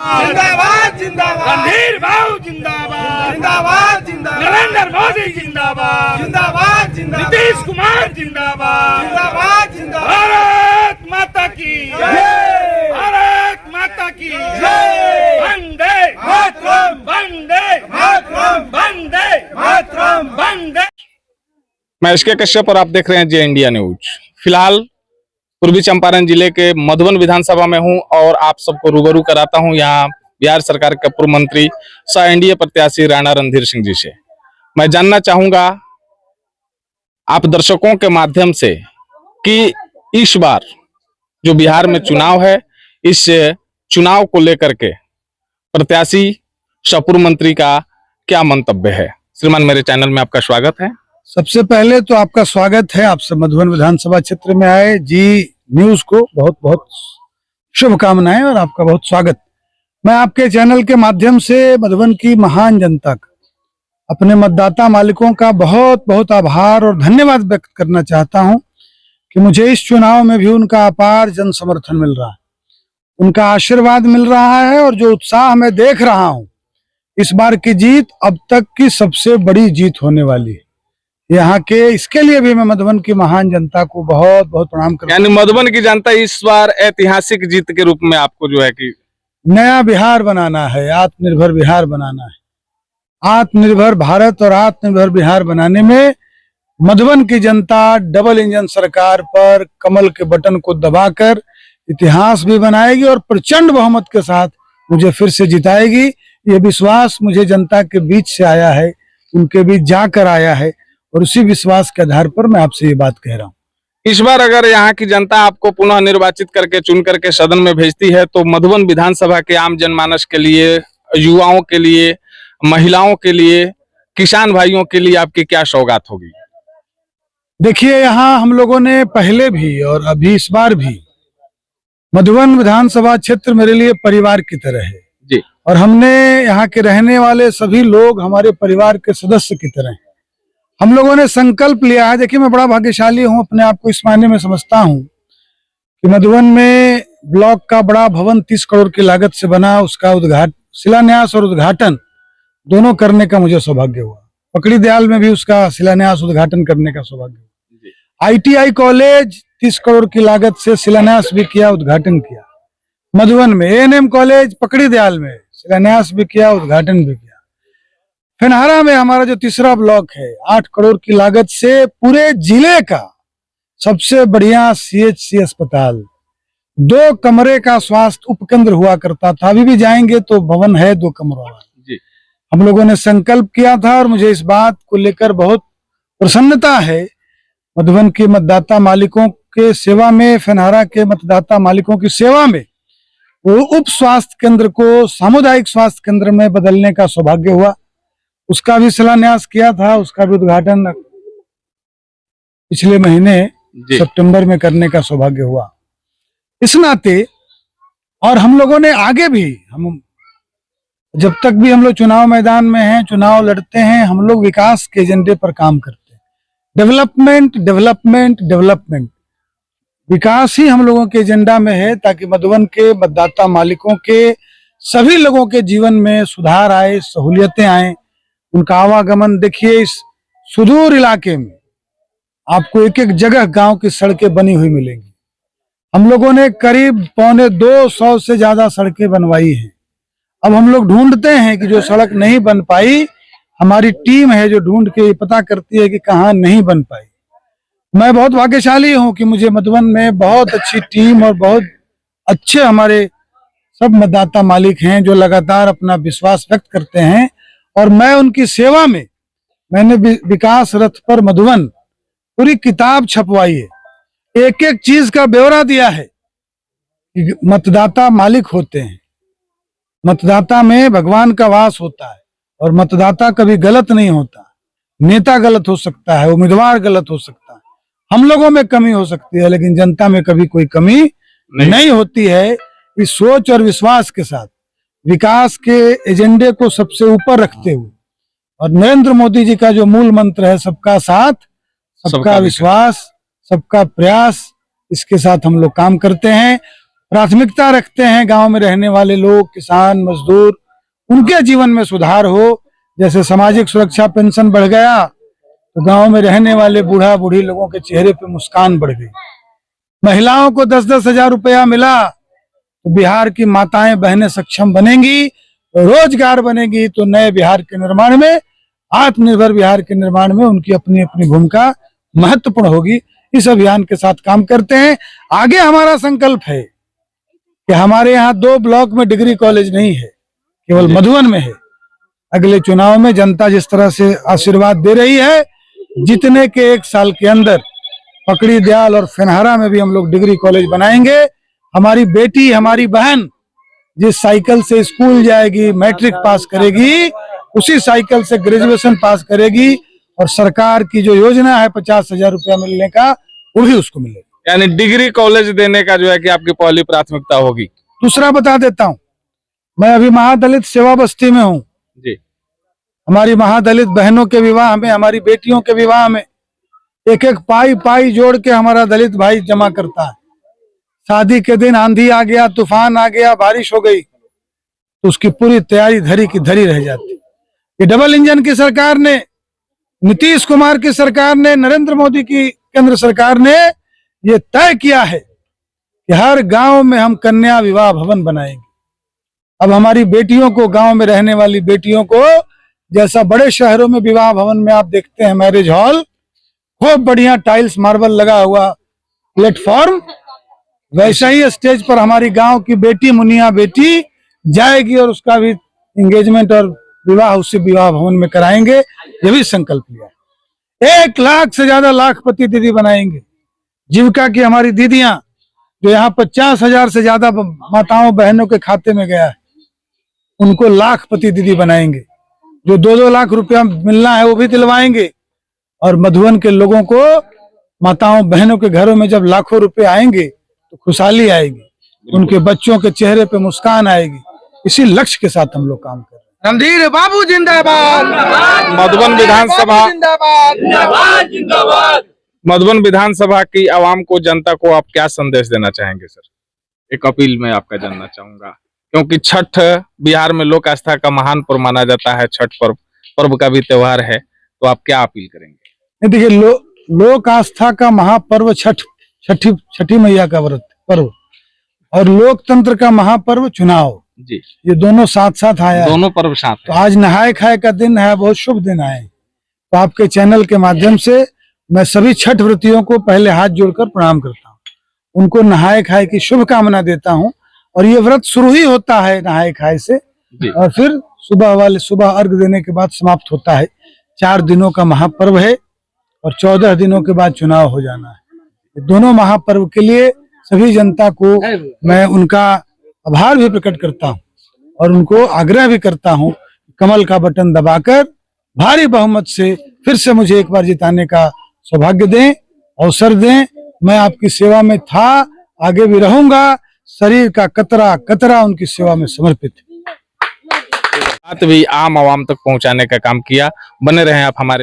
जिंदाबाद जिंदाबाद रणधीर भाऊ जिंदाबाद जिंदाबाद जिंदाबाद नरेंद्र मोदी जिंदाबाद जिंदाबाद जिंदाबाद नीतीश कुमार जिंदाबाद जिंदाबाद जिंदाबाद भारत माता की जय भारत माता की जय वंदे मातरम वंदे मातरम वंदे मातरम वंदे। मैं इसके कश्यप और आप देख रहे हैं जे इंडिया न्यूज। फिलहाल पूर्वी चंपारण जिले के मधुबन विधानसभा में हूं और आप सबको रूबरू कराता हूं यहाँ बिहार सरकार के पूर्व मंत्री सह एनडीए प्रत्याशी राणा रणधीर सिंह जी से। मैं जानना चाहूंगा आप दर्शकों के माध्यम से कि इस बार जो बिहार में चुनाव है, इस चुनाव को लेकर के प्रत्याशी सह पूर्व मंत्री का क्या मंतव्य है। श्रीमान, मेरे चैनल में आपका स्वागत है। सबसे पहले तो आपका स्वागत है। आप सब मधुबन विधानसभा क्षेत्र में आए जी न्यूज को बहुत बहुत शुभकामनाएं और आपका बहुत स्वागत। मैं आपके चैनल के माध्यम से मधुबन की महान जनता का, अपने मतदाता मालिकों का बहुत बहुत आभार और धन्यवाद व्यक्त करना चाहता हूं कि मुझे इस चुनाव में भी उनका अपार जन समर्थन मिल रहा है, उनका आशीर्वाद मिल रहा है और जो उत्साह मैं देख रहा हूं, इस बार की जीत अब तक की सबसे बड़ी जीत होने वाली है यहाँ के। इसके लिए भी मैं मधुबन की महान जनता को बहुत बहुत प्रणाम करता हूं। यानी मधुबन की जनता इस बार ऐतिहासिक जीत के रूप में आपको जो है कि नया बिहार बनाना है, आत्मनिर्भर बिहार बनाना है। आत्मनिर्भर भारत और आत्मनिर्भर बिहार बनाने में मधुबन की जनता डबल इंजन सरकार पर कमल के बटन को दबाकर इतिहास भी बनाएगी और प्रचंड बहुमत के साथ मुझे फिर से जिताएगी। ये विश्वास मुझे जनता के बीच से आया है, उनके बीच जाकर आया है और उसी विश्वास के आधार पर मैं आपसे ये बात कह रहा हूँ। इस बार अगर यहाँ की जनता आपको पुनः निर्वाचित करके चुन करके सदन में भेजती है तो मधुबन विधानसभा के आम जनमानस के लिए, युवाओं के लिए, महिलाओं के लिए, किसान भाइयों के लिए आपकी क्या सौगात होगी? देखिए, यहाँ हम लोगों ने पहले भी और अभी इस बार भी मधुबन विधानसभा क्षेत्र मेरे लिए परिवार की तरह है जी, और हमने यहाँ के रहने वाले सभी लोग हमारे परिवार के सदस्य की तरह हैं। हम लोगों ने संकल्प लिया है। देखिए, मैं बड़ा भाग्यशाली हूँ, अपने आप को इस मायने में समझता हूँ कि मधुबन में ब्लॉक का बड़ा भवन 30 करोड़ की लागत से बना, उसका उद्घाटन, शिलान्यास और उद्घाटन दोनों करने का मुझे सौभाग्य हुआ। पकड़ी दयाल में भी उसका शिलान्यास उद्घाटन करने का सौभाग्य हुआ। ITI कॉलेज 30 करोड़ की लागत से शिलान्यास भी किया, उद्घाटन किया। मधुबन में ANM कॉलेज पकड़ी दयाल में शिलान्यास भी किया, उद्घाटन भी किया। फेनहारा में हमारा जो तीसरा ब्लॉक है, 8 करोड़ की लागत से पूरे जिले का सबसे बढ़िया CHC अस्पताल, 2 कमरे का स्वास्थ्य उपकेंद्र हुआ करता था, अभी भी जाएंगे तो भवन है 2 कमरों वाला। हम लोगों ने संकल्प किया था और मुझे इस बात को लेकर बहुत प्रसन्नता है। मधुबन के मतदाता मालिकों के सेवा में, फेनहारा के मतदाता मालिकों की सेवा में वो उप स्वास्थ्य केंद्र को सामुदायिक स्वास्थ्य केंद्र में बदलने का सौभाग्य हुआ। उसका भी शिलान्यास किया था, उसका भी उद्घाटन पिछले महीने सितंबर में करने का सौभाग्य हुआ। इस नाते और हम लोगों ने आगे भी, हम जब तक भी हम लोग चुनाव मैदान में हैं, चुनाव लड़ते हैं, हम लोग विकास के एजेंडे पर काम करते हैं। डेवलपमेंट डेवलपमेंट डेवलपमेंट, विकास ही हम लोगों के एजेंडा में है ताकि मधुबन के मतदाता मालिकों के सभी लोगों के जीवन में सुधार आए, सहूलियतें आए, उनका आवागमन। देखिए, इस सुदूर इलाके में आपको एक एक जगह गांव की सड़कें बनी हुई मिलेंगी। हम लोगों ने करीब 250 से ज्यादा सड़कें बनवाई हैं। अब हम लोग ढूंढते हैं कि जो सड़क नहीं बन पाई, हमारी टीम है जो ढूंढ के पता करती है कि कहाँ नहीं बन पाई। मैं बहुत भाग्यशाली हूँ कि मुझे मधुबन में बहुत अच्छी टीम और बहुत अच्छे हमारे सब मतदाता मालिक हैं जो लगातार अपना विश्वास व्यक्त करते हैं और मैं उनकी सेवा में, मैंने विकास रथ पर मधुबन पूरी किताब छपवाई है, एक एक चीज का ब्यौरा दिया है कि मतदाता मालिक होते हैं, मतदाता में भगवान का वास होता है और मतदाता कभी गलत नहीं होता। नेता गलत हो सकता है, उम्मीदवार गलत हो सकता है, हम लोगों में कमी हो सकती है, लेकिन जनता में कभी कोई कमी नहीं होती है। इस सोच और विश्वास के साथ विकास के एजेंडे को सबसे ऊपर रखते हुए और नरेंद्र मोदी जी का जो मूल मंत्र है, सबका साथ, सबका विश्वास, सबका प्रयास, इसके साथ हम लोग काम करते हैं। प्राथमिकता रखते हैं गांव में रहने वाले लोग, किसान, मजदूर, उनके जीवन में सुधार हो। जैसे सामाजिक सुरक्षा पेंशन बढ़ गया तो गांव में रहने वाले बूढ़ा बूढ़ी लोगों के चेहरे पे मुस्कान बढ़ गई। महिलाओं को 10-10 हजार रुपया मिला तो बिहार की माताएं बहनें सक्षम बनेंगी, रोजगार बनेगी, तो नए बिहार के निर्माण में, आत्मनिर्भर बिहार के निर्माण में उनकी अपनी अपनी भूमिका महत्वपूर्ण होगी। इस अभियान के साथ काम करते हैं। आगे हमारा संकल्प है कि हमारे यहाँ 2 ब्लॉक में डिग्री कॉलेज नहीं है, केवल मधुबन में है। अगले चुनाव में जनता जिस तरह से आशीर्वाद दे रही है, जितने के 1 साल के अंदर पकड़ी दयाल और फेनहारा में भी हम लोग डिग्री कॉलेज बनाएंगे। हमारी बेटी, हमारी बहन जिस साइकिल से स्कूल जाएगी, मैट्रिक पास करेगी, उसी साइकिल से ग्रेजुएशन पास करेगी, और सरकार की जो योजना है 50,000 रुपया मिलने का, वो भी उसको मिलेगा। यानी डिग्री कॉलेज देने का जो है कि आपकी पहली प्राथमिकता होगी। दूसरा बता देता हूँ, मैं अभी महादलित सेवा बस्ती में हूँ जी। हमारी महादलित बहनों के विवाह में, हमारी बेटियों के विवाह में एक पाई जोड़ के हमारा दलित भाई जमा करता है। शादी के दिन आंधी आ गया, तूफान आ गया, बारिश हो गई, तो उसकी पूरी तैयारी धरी की धरी रह जाती। ये डबल इंजन की सरकार ने, नीतीश कुमार की सरकार ने, नरेंद्र मोदी की केंद्र सरकार ने ये तय किया है कि हर गांव में हम कन्या विवाह भवन बनाएंगे। अब हमारी बेटियों को, गांव में रहने वाली बेटियों को, जैसा बड़े शहरों में विवाह भवन में आप देखते हैं मैरिज हॉल, खूब बढ़िया टाइल्स मार्बल लगा हुआ प्लेटफॉर्म, वैसा ही स्टेज पर हमारी गांव की बेटी, मुनिया बेटी जाएगी और उसका भी एंगेजमेंट और विवाह उसी विवाह भवन में कराएंगे। ये भी संकल्प लिया। 1 लाख से ज्यादा लाखपति दीदी बनाएंगे। जीविका की हमारी दीदियां, जो यहाँ 50,000 से ज्यादा माताओं बहनों के खाते में गया है, उनको लाखपति दीदी बनाएंगे। जो 2-2 लाख रुपया मिलना है वो भी दिलवाएंगे। और मधुबन के लोगों को, माताओं बहनों के घरों में जब लाखों रुपए आएंगे तो खुशहाली आएगी, उनके बच्चों के चेहरे पे मुस्कान आएगी। इसी लक्ष्य के साथ हम लोग काम कर रहे हैं। रणधीर बाबू जिंदाबाद, मधुबन विधानसभा, जिंदाबाद जिंदाबाद। मधुबन विधानसभा की आवाम को, जनता को आप क्या संदेश देना चाहेंगे सर? एक अपील मैं आपका जानना चाहूंगा, क्योंकि छठ बिहार में लोक आस्था का महान पर्व माना जाता है। छठ पर्व का भी त्योहार है, तो आप क्या अपील करेंगे? देखिए, लोक आस्था का महापर्व छठी मैया का व्रत पर्व, और लोकतंत्र का महापर्व चुनाव जी, ये दोनों साथ साथ आया। दोनों पर्व साथ। तो आज नहाय खाए का दिन है, बहुत शुभ दिन है। तो आपके चैनल के माध्यम से मैं सभी छठ व्रतियों को पहले हाथ जोड़कर प्रणाम करता हूँ, उनको नहाय खाए की शुभकामना देता हूँ। और ये व्रत शुरू ही होता है नहाय खाए से, और फिर सुबह अर्घ देने के बाद समाप्त होता है। 4 दिनों का महापर्व है और 14 दिनों के बाद चुनाव हो जाना है। दोनों महापर्व के लिए सभी जनता को मैं उनका आभार भी प्रकट करता हूं और उनको आग्रह भी करता हूं, कमल का बटन दबाकर भारी बहुमत से फिर से मुझे एक बार जिताने का सौभाग्य दें, अवसर दें। मैं आपकी सेवा में था, आगे भी रहूंगा। शरीर का कतरा कतरा उनकी सेवा में समर्पित है। बात भी आम आवाम तक पहुंचाने का काम किया। बने रहें आप हमारे